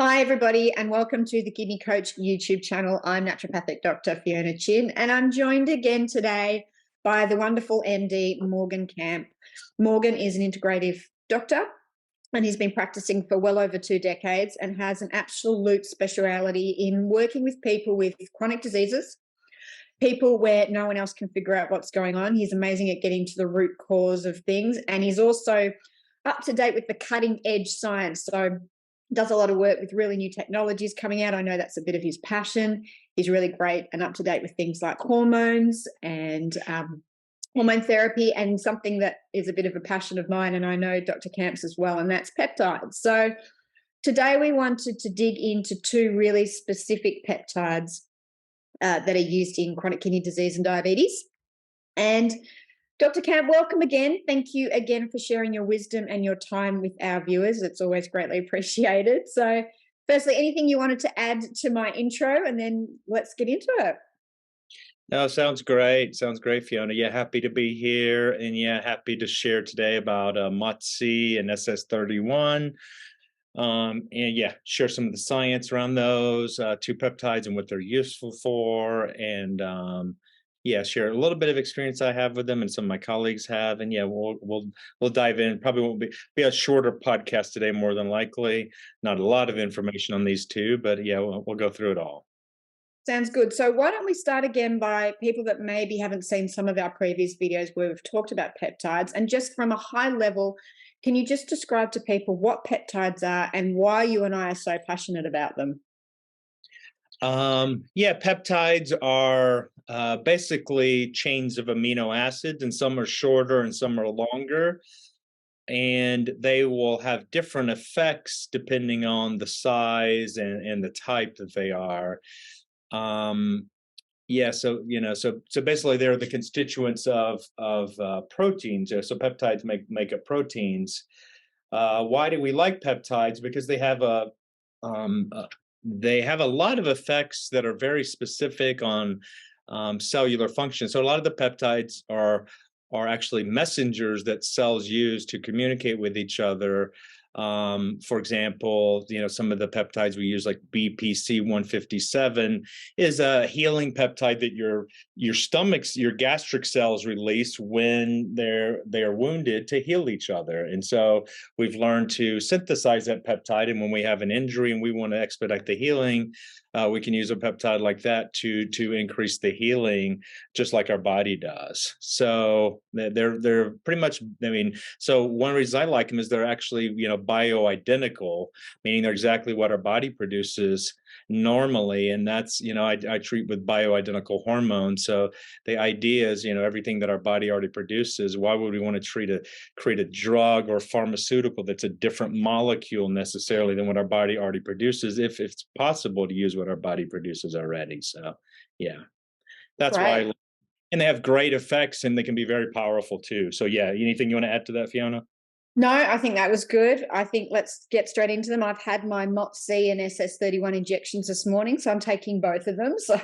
Hi, everybody, and welcome to the Kidney Coach YouTube channel. I'm naturopathic Dr. Fiona Chin, and I'm joined again today by the wonderful MD, Morgan Camp. Morgan is an integrative doctor, and he's been practicing for well over 2 decades and has an absolute speciality in working with people with chronic diseases, people where no one else can figure out what's going on. He's amazing at getting to the root cause of things, and he's also up to date with the cutting edge science. So does a lot of work with really new technologies coming out. I know that's a bit of his passion. He's really great and up to date with things like hormones and hormone therapy, and something that is a bit of a passion of mine, and I know Dr. Camp's as well, and that's peptides. So today we wanted to dig into 2 really specific peptides that are used in chronic kidney disease and diabetes. And Dr. Camp, welcome again. Thank you again for sharing your wisdom and your time with our viewers. It's always greatly appreciated. So firstly, anything you wanted to add to my intro, and then let's get into it. No, sounds great. Sounds great, Fiona. Yeah, happy to be here. And yeah, happy to share today about MOTS-C and SS-31. And yeah, share some of the science around those 2 peptides and what they're useful for. And yeah, share a little bit of experience I have with them and some of my colleagues have. And yeah, we'll dive in. Probably won't be a shorter podcast today, more than likely. Not a lot of information on these 2, but yeah, we'll go through it all. Sounds good. So why don't we start again by people that maybe haven't seen some of our previous videos where we've talked about peptides, and just from a high level, can you just describe to people what peptides are and why you and I are so passionate about them? Yeah, peptides are basically chains of amino acids, and some are shorter and some are longer. And they will have different effects depending on the size and the type that they are. Yeah, so so basically they're the constituents of proteins. So peptides make up proteins. Why do we like peptides? Because they have a lot of effects that are very specific on cellular function. So a lot of the peptides are actually messengers that cells use to communicate with each other. For example, some of the peptides we use, like BPC-157, is a healing peptide that your gastric cells release when they're wounded to heal each other. And so we've learned to synthesize that peptide. And when we have an injury and we want to expedite the healing, we can use a peptide like that to increase the healing, just like our body does. So they're pretty much. I mean, so one reason I like them is they're actually bioidentical, meaning they're exactly what our body produces normally, and that's I treat with bioidentical hormones. So the idea is everything that our body already produces. Why would we want to create a drug or pharmaceutical that's a different molecule necessarily than what our body already produces, if it's possible to use what our body produces already? So yeah, that's why Great. and they have great effects, and they can be very powerful too. So yeah, anything you want to add to that, Fiona? No, I think that was good. I think let's get straight into them. I've had my MOTS-C and SS-31 injections this morning, so I'm taking both of them. So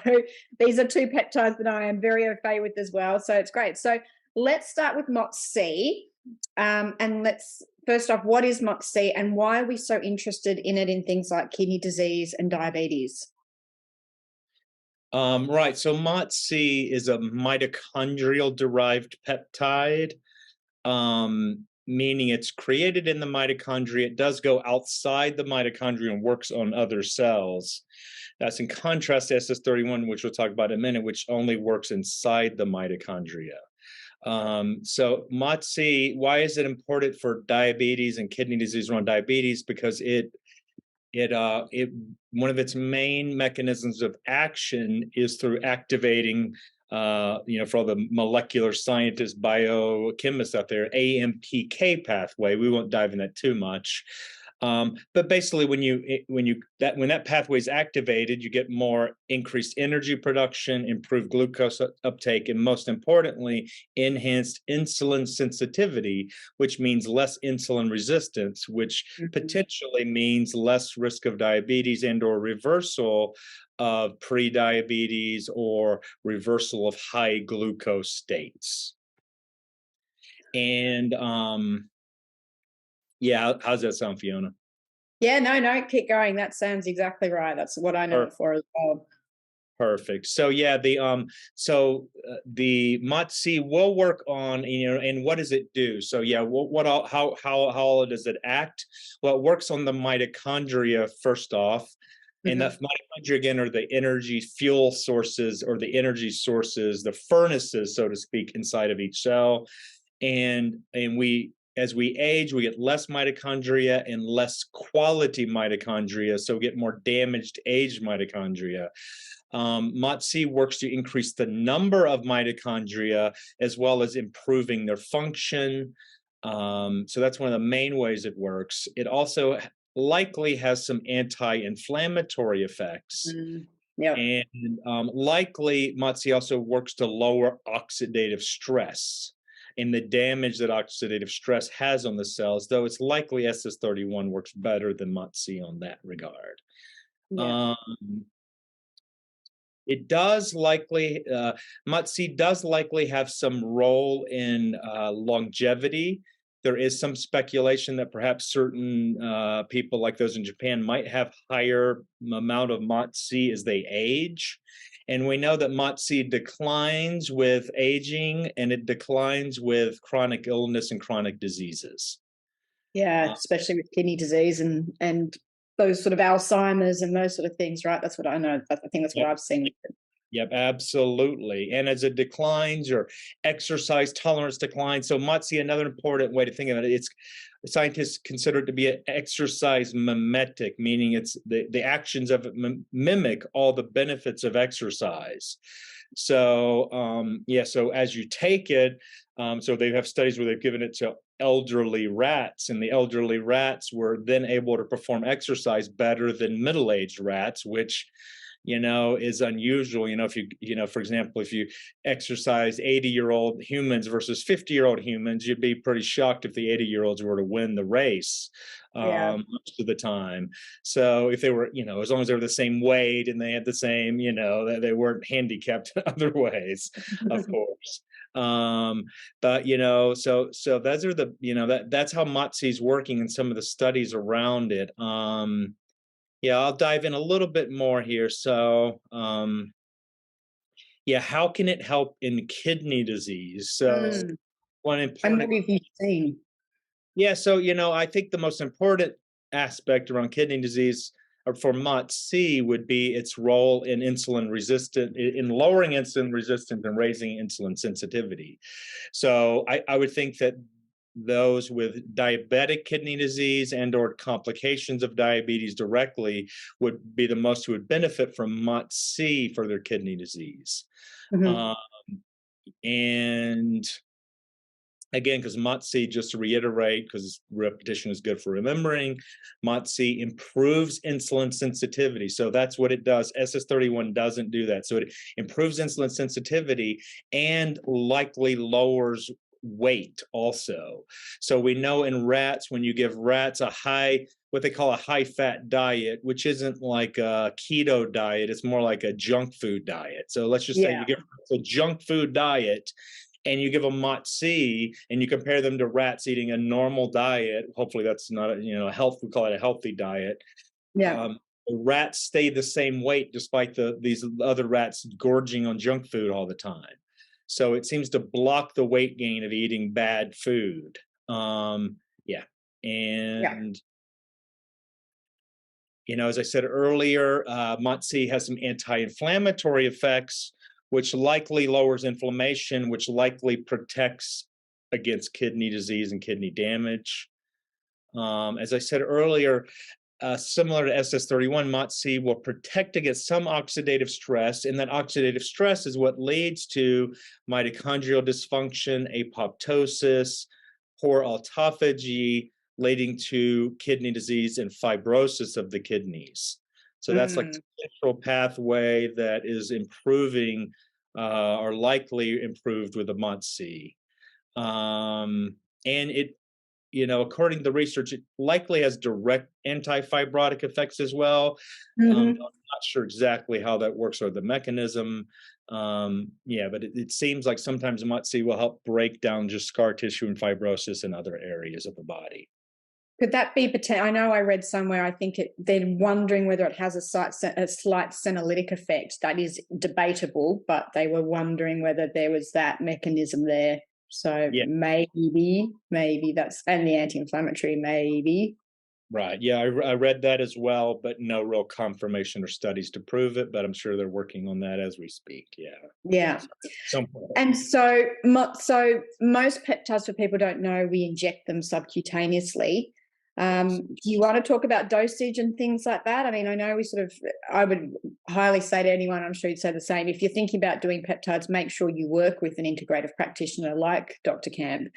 these are 2 peptides that I am very au fait with as well. So it's great. So let's start with MOTS-C. And let's first off, what is MOTS-C and why are we so interested in it in things like kidney disease and diabetes? Right. So MOTS-C is a mitochondrial-derived peptide, meaning it's created in the mitochondria. It does go outside the mitochondria and works on other cells. That's in contrast to SS-31, which we'll talk about in a minute, which only works inside the mitochondria. So MOTS-C, why is it important for diabetes and kidney disease around diabetes? Because it one of its main mechanisms of action is through activating, for all the molecular scientists, biochemists out there, AMPK pathway. We won't dive in that too much. But basically, when that pathway is activated, you get more increased energy production, improved glucose uptake, and most importantly, enhanced insulin sensitivity, which means less insulin resistance, which potentially means less risk of diabetes and/or reversal of pre-diabetes or reversal of high glucose states. And yeah, how's that sound, Fiona? Yeah, no, keep going. That sounds exactly right. That's what I know it for as well. Perfect. So yeah, the MOTS-C will work on, and what does it do? So yeah, how does it act? Well, it works on the mitochondria first off, and the Mhm. mitochondria again are the energy fuel sources, or the energy sources, the furnaces, so to speak, inside of each cell. And we, as we age, we get less mitochondria and less quality mitochondria, so we get more damaged aged mitochondria. MOTS-C works to increase the number of mitochondria as well as improving their function. So that's one of the main ways it works. It also likely has some anti-inflammatory effects. Mm, yep. And likely, MOTS-C also works to lower oxidative stress and the damage that oxidative stress has on the cells, though it's likely SS-31 works better than MOTS-C on that regard. Yeah. Um, it does likely, MOTS-C does likely have some role in longevity. There is some speculation that perhaps certain people, like those in Japan, might have higher amount of MOTS-C as they age. And we know that MOTS-C declines with aging, and it declines with chronic illness and chronic diseases. Yeah, Uh, especially with kidney disease and those sort of Alzheimer's and those sort of things, right? That's what I know. I think that's what yep. I've seen. Yep, absolutely. And as it declines, your exercise tolerance declines. So MOTS-C, another important way to think of it, it's scientists consider it to be an exercise mimetic, meaning it's the actions of it mimic all the benefits of exercise. So yeah, so as you take it, so they have studies where they've given it to elderly rats, and the elderly rats were then able to perform exercise better than middle-aged rats, which is unusual. If for example, if you exercise 80-year-old humans versus 50-year-old humans, you'd be pretty shocked if the 80-year-olds were to win the race Yeah. most of the time. So if they were, as long as they were the same weight and they had the same, they weren't handicapped in other ways, of course. But so those are that's how MOTS-C is working in some of the studies around it. Yeah, I'll dive in a little bit more here. So, yeah, how can it help in kidney disease? So, Mm. one And what important, have you seen? yeah. So, I think the most important aspect around kidney disease, or for MOTS-C, would be its role in insulin resistant, in lowering insulin resistance and raising insulin sensitivity. So, I would think that those with diabetic kidney disease and or complications of diabetes directly would be the most who would benefit from MOTS-C for their kidney disease. Mhm. Uh, and again, because MOTS-C, just to reiterate, because repetition is good for remembering, MOTS-C improves insulin sensitivity. So that's what it does. SS-31 doesn't do that. So it improves insulin sensitivity and likely lowers weight also. So we know in rats, when you give rats what they call a high fat diet, which isn't like a keto diet, it's more like a junk food diet. So let's just say Yeah. you give a junk food diet and you give them MOTS-C and you compare them to rats eating a normal diet. Hopefully that's not a health, we call it a healthy diet. Yeah. um, Rats stay the same weight despite these other rats gorging on junk food all the time. So it seems to block the weight gain of eating bad food. Yeah. Yeah. And as I said earlier, MOTS-C has some anti-inflammatory effects, which likely lowers inflammation, which likely protects against kidney disease and kidney damage. As I said earlier, similar to SS-31, MOTS-C will protect against some oxidative stress, and that oxidative stress is what leads to mitochondrial dysfunction, apoptosis, poor autophagy, leading to kidney disease and fibrosis of the kidneys. So that's like Mm. a central pathway that is improving, or likely improved with the MOTS-C. And it according to the research, it likely has direct anti-fibrotic effects as well. I'm Mhm. not sure exactly how that works or the mechanism. Yeah, but it seems like sometimes MOTS-C will help break down just scar tissue and fibrosis in other areas of the body. Could that be I know I read somewhere, I think they're wondering whether it has a slight senolytic effect. That is debatable, but they were wondering whether there was that mechanism there. So Yeah. maybe that's, and the anti-inflammatory, maybe. Right. Yeah, I read that as well, but no real confirmation or studies to prove it. But I'm sure they're working on that as we speak. Yeah. Yeah. Some point. And so most peptides, for people who don't know, we inject them subcutaneously. Do you want to talk about dosage and things like that? I mean, I know I would highly say to anyone, I'm sure you'd say the same, if you're thinking about doing peptides, make sure you work with an integrative practitioner like Dr. Camp,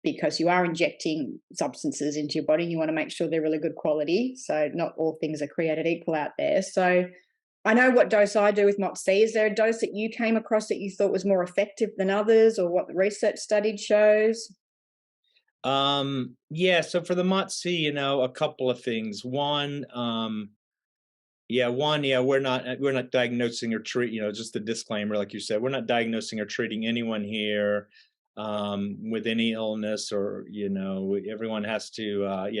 because you are injecting substances into your body. You want to make sure they're really good quality. So not all things are created equal out there. So I know what dose I do with MOTS-C. Is there a dose that you came across that you thought was more effective than others, or what the research study shows? Yeah, so for the MOTS-C, a couple of things. One, yeah, we're not diagnosing or treat, just a disclaimer, like you said, we're not diagnosing or treating anyone here with any illness, or everyone has to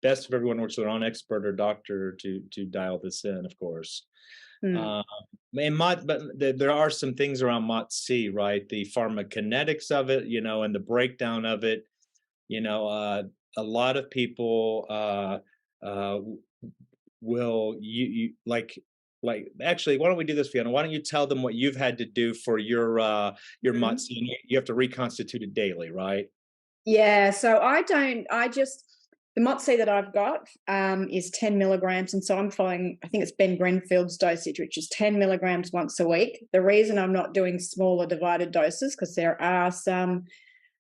best if everyone works with their own expert or doctor to dial this in, of course. Mm. Um, there are some things around MOTS-C, right? The pharmacokinetics of it, and the breakdown of it. A lot of people uh, will actually, why don't we do this, Fiona? Why don't you tell them what you've had to do for your Mhm. MOTS-C? You have to reconstitute it daily, right? Yeah, so the MOTS-C that I've got is 10 milligrams. And so I'm following, I think it's Ben Grenfield's dosage, which is 10 milligrams once a week. The reason I'm not doing smaller divided doses, because there are some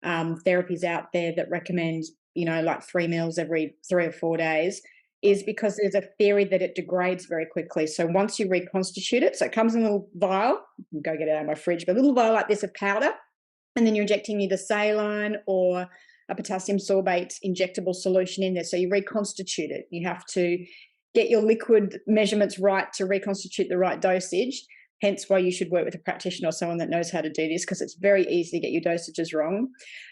therapies out there that recommend, like 3 meals every 3 or 4 days, is because there's a theory that it degrades very quickly. So once you reconstitute it, so it comes in a little vial, you can go get it out of my fridge, but a little vial like this of powder, and then you're injecting either saline or a potassium sorbate injectable solution in there. So you reconstitute it. You have to get your liquid measurements right to reconstitute the right dosage. Hence why you should work with a practitioner or someone that knows how to do this, because it's very easy to get your dosages wrong.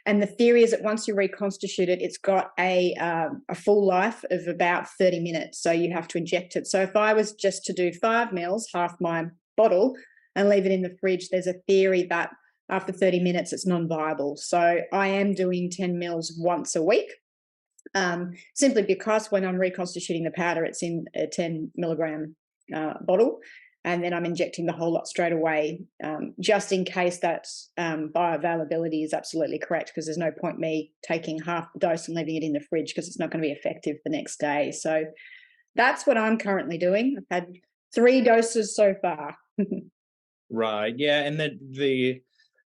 And the theory is that once you reconstitute it, it's got a full life of about 30 minutes. So you have to inject it. So if I was just to do 5 mils, half my bottle, and leave it in the fridge, there's a theory that after 30 minutes, it's non-viable. So I am doing 10 mils once a week, simply because when I'm reconstituting the powder, it's in a 10 milligram bottle. And then I'm injecting the whole lot straight away, just in case that bioavailability is absolutely correct, because there's no point me taking half the dose and leaving it in the fridge, because it's not going to be effective the next day. So that's what I'm currently doing. I've had 3 doses so far. Right. Yeah, and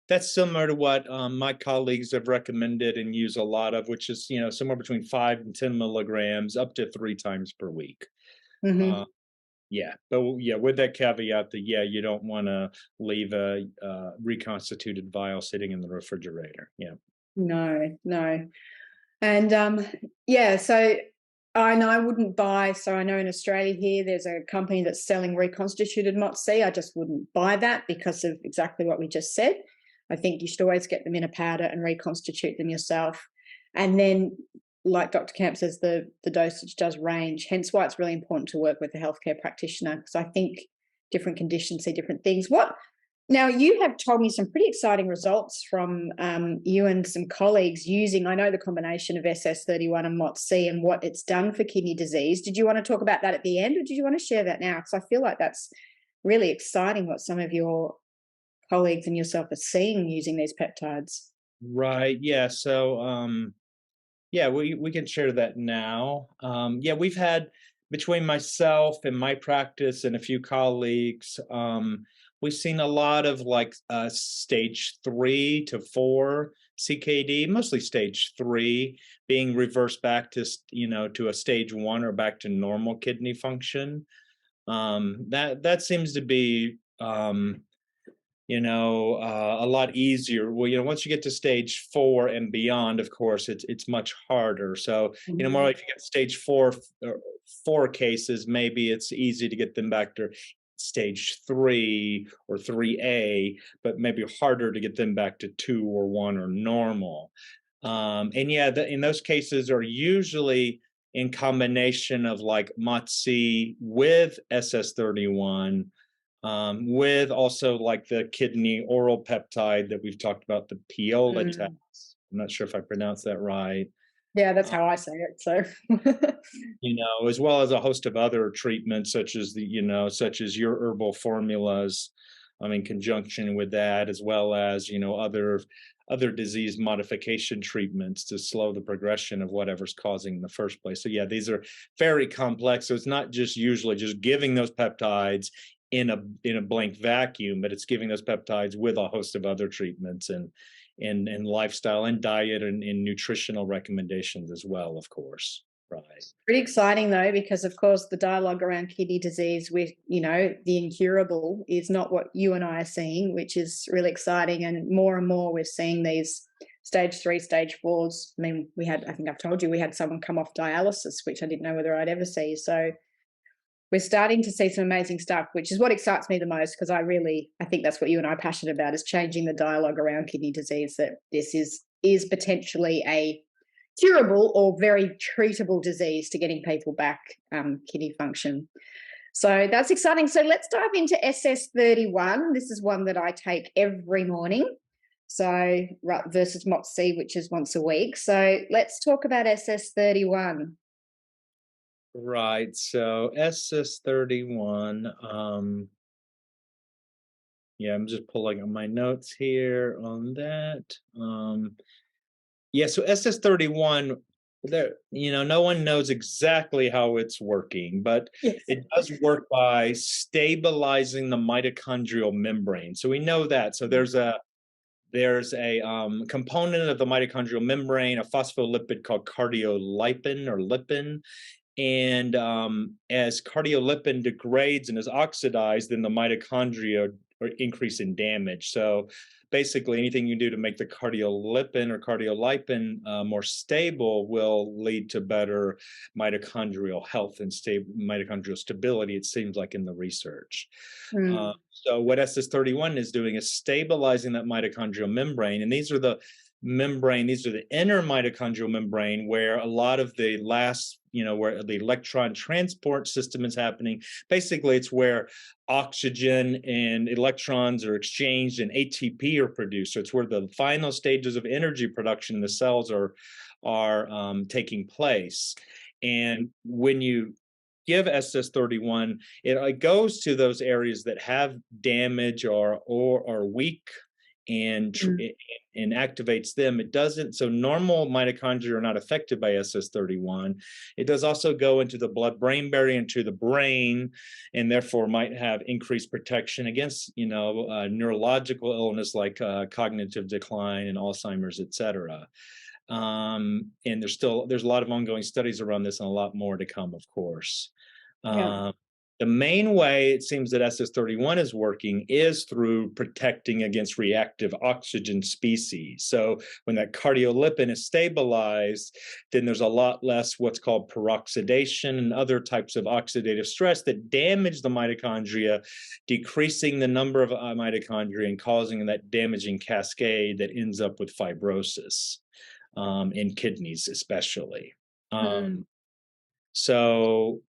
that's similar to what my colleagues have recommended and use a lot of, which is somewhere between 5 and 10 milligrams, up to 3 times per week. Mm-hmm. Yeah, but yeah, with that caveat that you don't want to leave a reconstituted vial sitting in the refrigerator. Yeah. No. And yeah, so I wouldn't buy. So I know in Australia here, there's a company that's selling reconstituted MOTS-C. I just wouldn't buy that because of exactly what we just said. I think you should always get them in a powder and reconstitute them yourself. And then, like Dr. Camp says, the dosage does range. Hence why it's really important to work with a healthcare practitioner, because I think different conditions see different things. Now, you have told me some pretty exciting results from you and some colleagues using, I know, the combination of SS-31 and MOTS-C and what it's done for kidney disease. Did you want to talk about that at the end, or did you want to share that now? Because I feel like that's really exciting what some of your colleagues and yourself are seeing using these peptides. Right. Yeah. So yeah, we can share that now. Yeah, we've had, between myself and my practice and a few colleagues, we've seen a lot of stage 3 to 4 CKD, mostly stage 3, being reversed back to to a stage 1 or back to normal kidney function. That seems to be a lot easier. Well, once you get to stage 4 and beyond, of course, it's much harder. So, more like if you get stage 4 cases, maybe it's easy to get them back to stage 3 or 3A, but maybe harder to get them back to 2 or 1 or normal. And yeah, in those cases are usually in combination of like MOTS-C with SS-31, with also like the kidney oral peptide that we've talked about, the Peptides. Mm. I'm not sure if I pronounced that right. Yeah, that's Uh, how I say it. So, as well as a host of other treatments, such as such as your herbal formulas, in conjunction with that, as well as other disease modification treatments to slow the progression of whatever's causing in the first place. So yeah, these are very complex. So it's not just usually just giving those peptides in a blank vacuum, but it's giving those peptides with a host of other treatments and lifestyle and diet and nutritional recommendations as well, of course. Right. pretty exciting though, because of course the dialogue around kidney disease with, the incurable is not what you and I are seeing, which is really exciting. And more we're seeing these stage 3, stage 4s. I mean, I think I've told you, we had someone come off dialysis, which I didn't know whether I'd ever see. So we're starting to see some amazing stuff, which is what excites me the most, because I think that's what you and I are passionate about, is changing the dialogue around kidney disease, that this is potentially a curable or very treatable disease to getting people back kidney function. So that's exciting. So let's dive into SS-31. This is one that I take every morning. So versus MOTS-C, which is once a week. So let's talk about SS-31. Right. So SS-31. Yeah, I'm just pulling up my notes here on that. Yeah, so SS-31, no one knows exactly how it's working, but Yes. it does work by stabilizing the mitochondrial membrane. So we know that. So there's a component of the mitochondrial membrane, a phospholipid called cardiolipin or lipin. And as cardiolipin degrades and is oxidized, then the mitochondria increase in damage. So basically, anything you do to make the cardiolipin or cardiolipin more stable will lead to better mitochondrial health and mitochondrial stability, it seems like in the research. Mm. So what SS-31 is doing is stabilizing that mitochondrial membrane. And these are the inner mitochondrial membrane, where a lot of the where the electron transport system is happening. Basically, it's where oxygen and electrons are exchanged and ATP are produced. So it's where the final stages of energy production in the cells are taking place. And when you give SS-31, it goes to those areas that have damage or are weak and Mm. and activates them. It doesn't. So normal mitochondria are not affected by SS-31. It does also go into the blood-brain barrier, into the brain, and therefore might have increased protection against neurological illness like cognitive decline and Alzheimer's, etc. And there's a lot of ongoing studies around this and a lot more to come, of course. Yeah. The main way it seems that SS-31 is working is through protecting against reactive oxygen species. So when that cardiolipin is stabilized, then there's a lot less what's called peroxidation and other types of oxidative stress that damage the mitochondria, decreasing the number of mitochondria and causing that damaging cascade that ends up with fibrosis in kidneys especially. Mm. So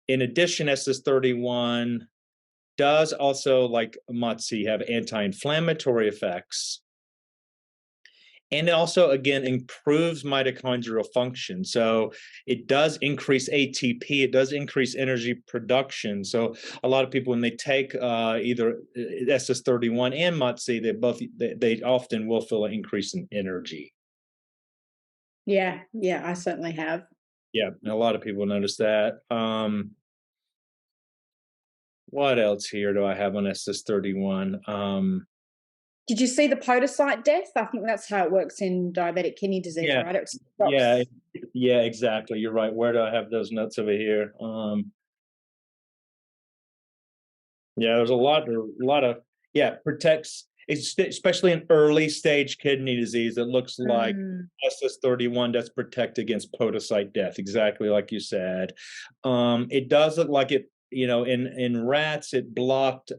in addition, SS-31 does also, like MOTS-C, have anti-inflammatory effects. And it also, again, improves mitochondrial function. So it does increase ATP. It does increase energy production. So a lot of people, when they take either SS-31 and MOTS-C, they often will feel an increase in energy. Yeah, I certainly have. Yeah, and a lot of people notice that. What else here do I have on SS-31? Did you see the podocyte death? I think that's how it works in diabetic kidney disease, Yeah, right? It yeah, stops. yeah, exactly. You're right. Where do I have those notes over here? Yeah, there's a lot of, yeah, protects, especially in early stage kidney disease. It looks like Mm. SS-31 does protect against podocyte death, exactly like you said. It does look like it, in rats, it blocked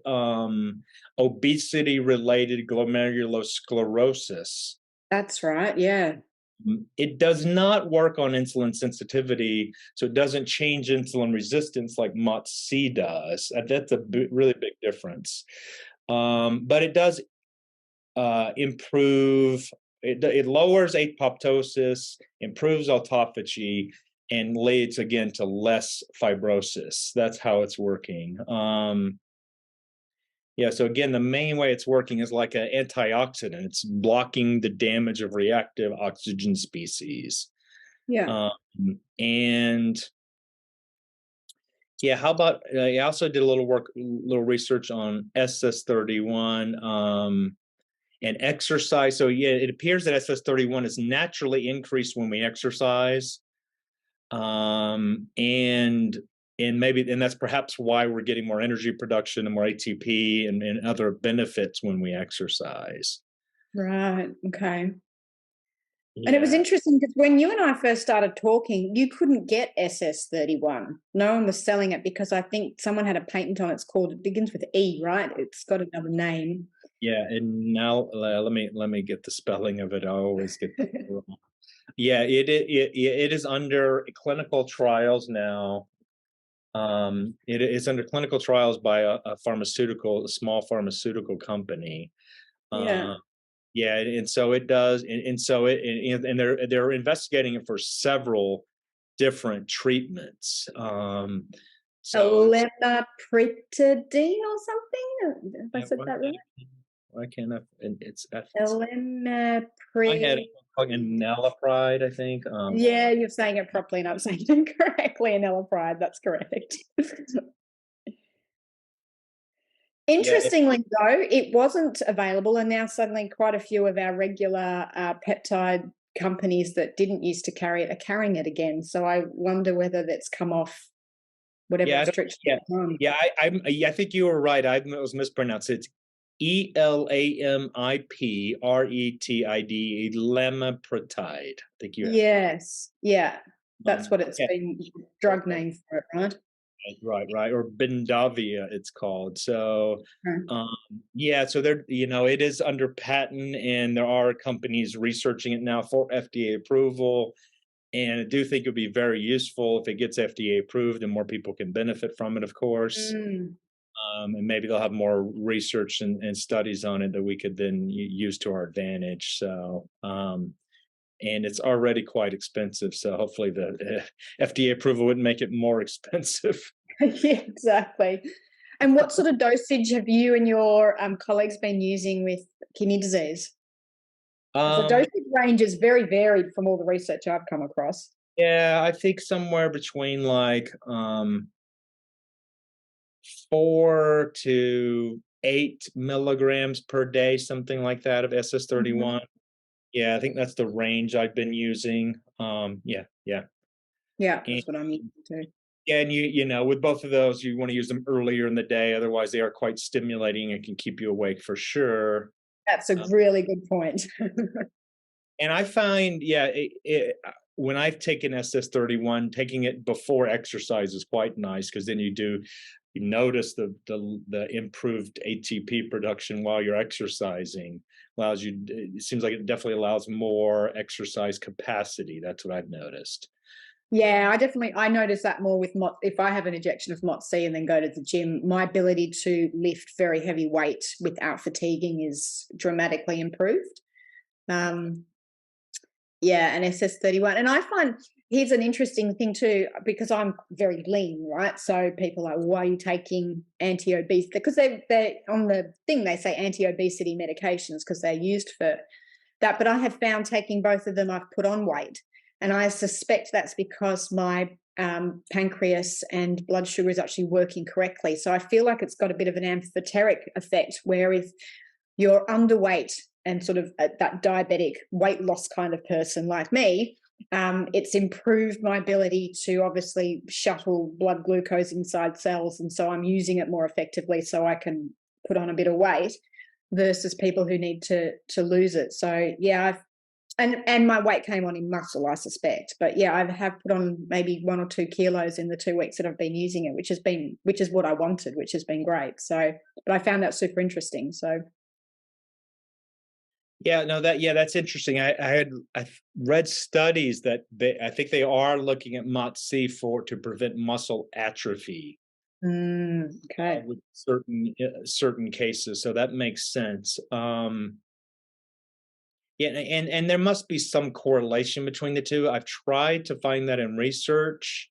obesity related glomerulosclerosis. That's right. Yeah. It does not work on insulin sensitivity, so it doesn't change insulin resistance like MOTS-C does. That's a really big difference. But it does improve. It lowers apoptosis, improves autophagy, and leads again to less fibrosis. That's how it's working. Yeah, so again, the main way it's working is like an antioxidant. It's blocking the damage of reactive oxygen species. Yeah. And yeah, how about I also did a little research on SS-31 and exercise. So yeah, it appears that SS-31 is naturally increased when we exercise. And that's perhaps why we're getting more energy production and more ATP and other benefits when we exercise. Right. Okay. And it was Yeah. interesting because when you and I first started talking, you couldn't get SS-31. No one was selling it because I think someone had a patent on it. It's called, it begins with E, right? It's got another name. Yeah, and now let me get the spelling of it. I always get that wrong. Yeah, it is under clinical trials now. It is under clinical trials by a small pharmaceutical company. Yeah. Yeah, and so it does, and so and they're investigating it for several different treatments. So it's, Elepritidine or something? Have I yeah, said that right? why can't I? And it's I had Elemaprid. it fucking nalapride, I think. Yeah, you're saying it properly and I'm saying it incorrectly. Enalapride, that's correct. Yeah, Interestingly, though, it wasn't available, and now suddenly quite a few of our regular peptide companies that didn't used to carry it are carrying it again. So I wonder whether that's come off whatever yeah, restrictions. yeah. I think you were right. I was mispronounced. It's ELAMIPRETID, lemapretide. I think you have. Yes, yeah, that's what it's Yeah. been drug name for it, right? Right, or Bendavia, it's called. So, Right. yeah, so there, it is under patent, and there are companies researching it now for FDA approval. And I do think it would be very useful if it gets FDA approved, and more people can benefit from it, of course. Mm. And maybe they'll have more research and studies on it that we could then use to our advantage. So, and it's already quite expensive. So hopefully the FDA approval wouldn't make it more expensive. Yeah, exactly. And what sort of dosage have you and your colleagues been using with kidney disease? Because the Um, dosage range is very varied from all the research I've come across. yeah, I think somewhere between like 4 to 8 milligrams per day, something like that, of Mhm. SS-31. Yeah, I think that's the range I've been using. Yeah. Yeah, And that's what I'm using too. yeah, and with both of those, you want to use them earlier in the day. Otherwise, they are quite stimulating and can keep you awake for sure. That's a Uh, really good point. and I find, yeah, when I've taken SS-31, taking it before exercise is quite nice because then you notice the improved ATP production while you're exercising. Allows you. It seems like it definitely allows more exercise capacity. That's what I've noticed. Yeah, I notice that more with if I have an injection of MOTS-C and then go to the gym, my ability to lift very heavy weight without fatiguing is dramatically improved. Um, Yeah, and SS-31. And I find here's an interesting thing too, because I'm very lean, right? So people are like, why are you taking anti-obesity? Because they're on the thing, they say anti-obesity medications because they're used for that. But I have found taking both of them, I've put on weight. And I suspect that's because my pancreas and blood sugar is actually working correctly. So I feel like it's got a bit of an amphoteric effect, where if you're underweight and sort of that diabetic weight loss kind of person like me, it's improved my ability to obviously shuttle blood glucose inside cells. And so I'm using it more effectively so I can put on a bit of weight versus people who need to lose it. So yeah, and my weight came on in muscle, I suspect. But yeah, I have put on maybe 1 or 2 kilos in the 2 weeks that I've been using it, which is what I wanted, which has been great. So, but I found that super interesting. So Yeah, no, that's interesting. I read studies that I think they are looking at MOTS-C to prevent muscle atrophy Okay. with certain cases. So that makes sense. Yeah, and there must be some correlation between the two. I've tried to find that in research,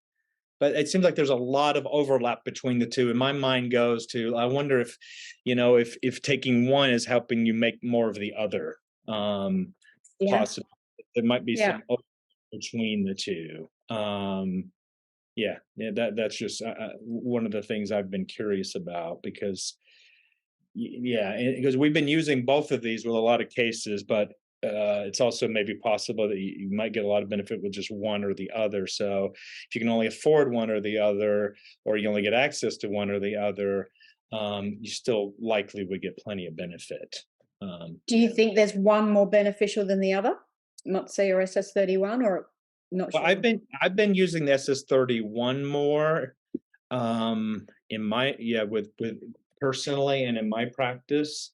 but it seems like there's a lot of overlap between the two. And my mind goes to, I wonder if, if taking one is helping you make more of the other. Yeah. Possibly there might be Yeah. some overlap between the two. Yeah, that's just one of the things I've been curious about because yeah, because we've been using both of these with a lot of cases, but it's also maybe possible that you might get a lot of benefit with just one or the other. So if you can only afford one or the other, or you only get access to one or the other, you still likely would get plenty of benefit. Do you think there's one more beneficial than the other? MOTS-C or SS-31, or not Well, sure? I've been using the SS-31 more in my with personally and in my practice.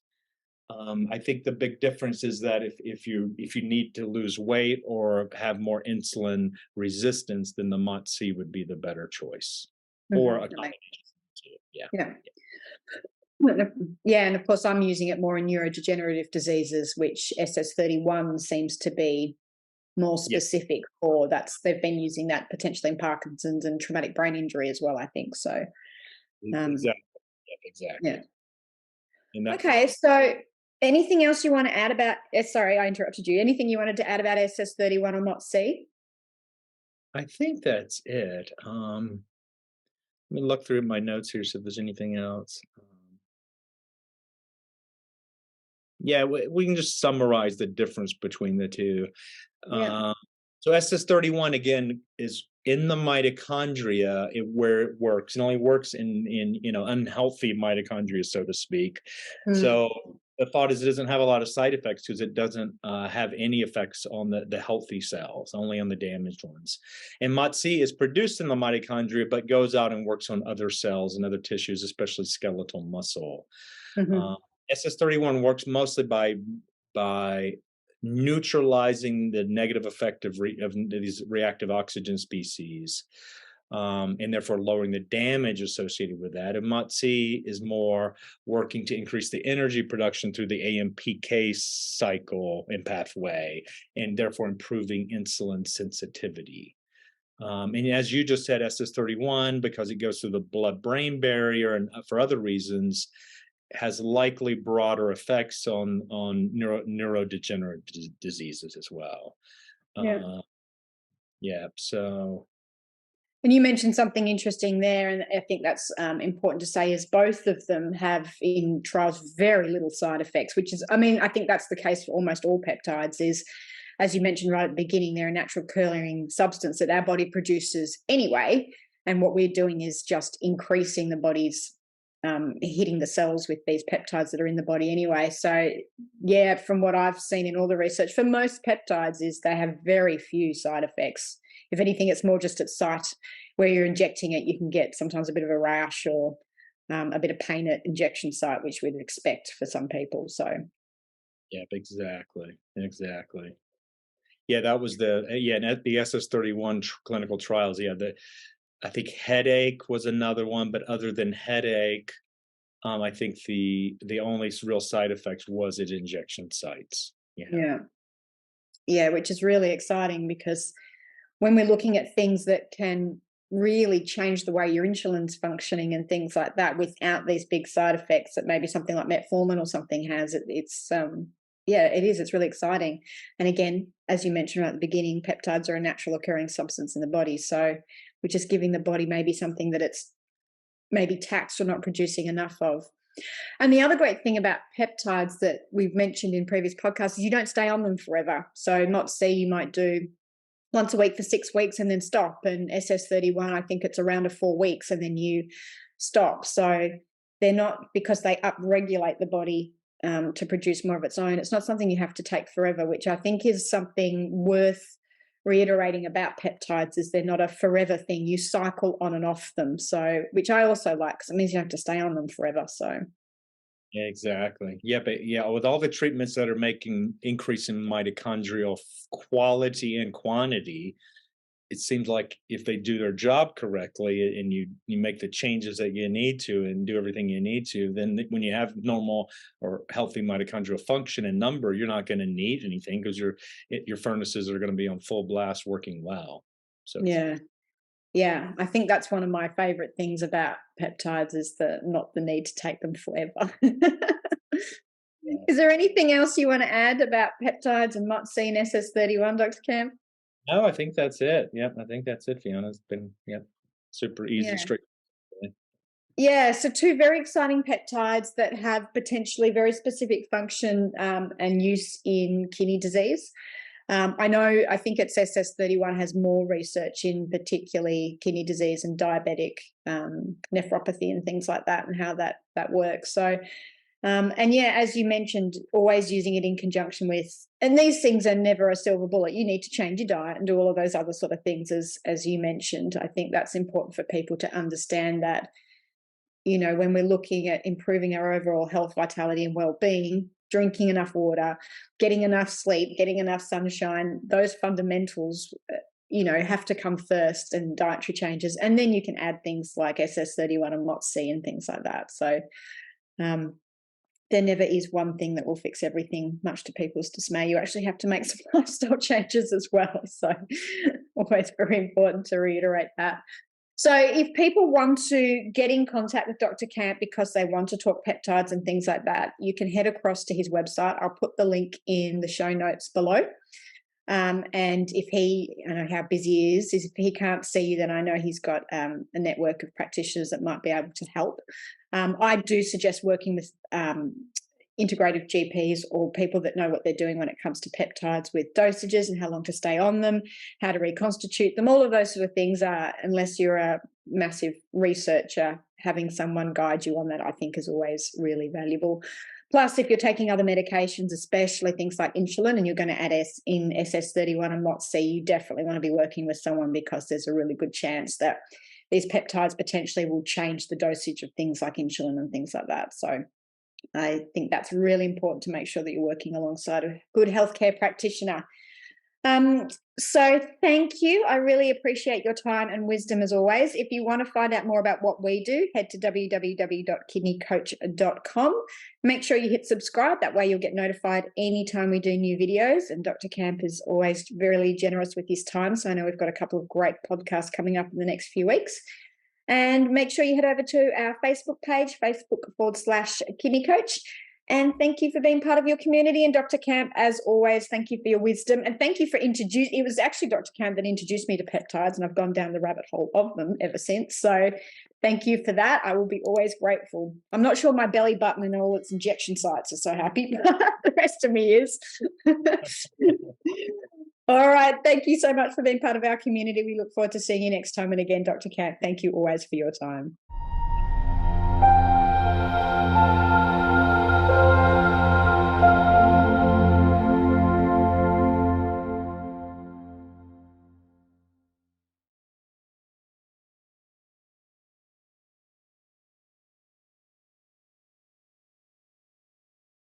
I think the big difference is that if you need to lose weight or have more insulin resistance, then the MOTS-C would be the better choice, or a That makes, combination of the two. Yeah. yeah. Yeah, and of course, I'm using it more in neurodegenerative diseases, which SS-31 seems to be more Yeah. specific for. They've been using that potentially in Parkinson's and traumatic brain injury as well, I think. So, um, Exactly. Yeah, yeah. exactly. And that Okay, so anything else you want to add about? Sorry, I interrupted you. Anything you wanted to add about SS-31 or MOTS-C? I think that's it. Let me look through my notes here, see if there's anything else. Yeah, we can just summarize the difference between the two. Yeah. Uh, so SS-31 again is in the mitochondria where it works. It only works in unhealthy mitochondria, so to speak. Mm. So the thought is it doesn't have a lot of side effects because it doesn't have any effects on the healthy cells, only on the damaged ones. And MOTS-C is produced in the mitochondria, but goes out and works on other cells and other tissues, especially skeletal muscle. Hmm. Uh, SS-31 works mostly by neutralizing the negative effect of these reactive oxygen species, and therefore lowering the damage associated with that. And MOTS-C is more working to increase the energy production through the AMPK cycle and pathway, and therefore improving insulin sensitivity. And as you just said, SS-31, because it goes through the blood-brain barrier and for other reasons, has likely broader effects on neurodegenerative diseases as well. Yeah. Uh, yeah, so And you mentioned something interesting there, and I think that's important to say, is both of them have in trials very little side effects, which is, I mean, I think that's the case for almost all peptides is, as you mentioned right at the beginning, they're a natural clearing substance that our body produces anyway. And what we're doing is just increasing the body's hitting the cells with these peptides that are in the body anyway. So, yeah, from what I've seen in all the research, for most peptides is they have very few side effects. If anything, it's more just at site where you're injecting it, you can get sometimes a bit of a rash or a bit of pain at injection site, which we'd expect for some people. So, yeah, exactly. Yeah, that was and at the SS-31 clinical trials. Yeah, I think headache was another one, but other than headache, I think the only real side effect was at injection sites. Yeah. yeah. Yeah, which is really exciting because when we're looking at things that can really change the way your insulin's functioning and things like that without these big side effects that maybe something like metformin or something has, yeah, it is. It's really exciting. And again, as you mentioned right at the beginning, peptides are a natural occurring substance in the body. So we're just giving the body maybe something that it's maybe taxed or not producing enough of. And the other great thing about peptides that we've mentioned in previous podcasts is you don't stay on them forever. So MOTS-C you might do once a week for 6 weeks and then stop. And SS-31, I think it's around 4 weeks and then you stop. So they're not, because they upregulate the body to produce more of its own. It's not something you have to take forever, which I think is something worth reiterating about peptides is they're not a forever thing. You cycle on and off them. So, which I also like because it means you don't have to stay on them forever. So, Yeah, exactly. Yeah, but yeah, with all the treatments that are making increase in mitochondrial quality and quantity, it seems like if they do their job correctly and you make the changes that you need to and do everything you need to, then when you have normal or healthy mitochondrial function and number, you're not going to need anything because your furnaces are going to be on full blast working well. So it's Yeah. Yeah, I think that's one of my favorite things about peptides is the not the need to take them forever. yeah. Is there anything else you want to add about peptides and MOTS-C and SS-31, Dr. Camp? No, I think that's it. Yep, I think that's it, Fiona. It's been super easy, Yeah. straight. Yeah, so two very exciting peptides that have potentially very specific function and use in kidney disease. I think it's SS-31 has more research in particularly kidney disease and diabetic nephropathy and things like that and how that works. So, and yeah, as you mentioned, always using it in conjunction with, and these things are never a silver bullet. You need to change your diet and do all of those other sort of things as you mentioned. I think that's important for people to understand that, when we're looking at improving our overall health, vitality, and well-being, drinking enough water, getting enough sleep, getting enough sunshine, those fundamentals, have to come first, and dietary changes. And then you can add things like SS-31 and MOTS-C and things like that. So um, there never is one thing that will fix everything, much to people's dismay. You actually have to make some lifestyle changes as well. So always very important to reiterate that. So if people want to get in contact with Dr. Camp because they want to talk peptides and things like that, you can head across to his website. I'll put the link in the show notes below. And if I know how busy he is if he can't see you, then I know he's got a network of practitioners that might be able to help. I do suggest working with integrative GPs or people that know what they're doing when it comes to peptides with dosages and how long to stay on them, how to reconstitute them, all of those sort of things are, unless you're a massive researcher, having someone guide you on that, I think is always really valuable. Plus, if you're taking other medications, especially things like insulin, and you're going to add in SS-31 and MOTS-C, you definitely want to be working with someone because there's a really good chance that these peptides potentially will change the dosage of things like insulin and things like that. So I think that's really important to make sure that you're working alongside a good healthcare practitioner. So thank you. I really appreciate your time and wisdom as always. If you want to find out more about what we do, head to www.kidneycoach.com. Make sure you hit subscribe. That way you'll get notified anytime we do new videos. And Dr. Camp is always very generous with his time. So I know we've got a couple of great podcasts coming up in the next few weeks. And make sure you head over to our Facebook page, Facebook.com/Kidney Coach. And thank you for being part of your community. And Dr. Camp, as always, thank you for your wisdom. And thank you for introducing, it was actually Dr. Camp that introduced me to peptides, and I've gone down the rabbit hole of them ever since. So thank you for that. I will be always grateful. I'm not sure my belly button and all its injection sites are so happy, but the rest of me is. All right. Thank you so much for being part of our community. We look forward to seeing you next time. And again, Dr. Camp, thank you always for your time.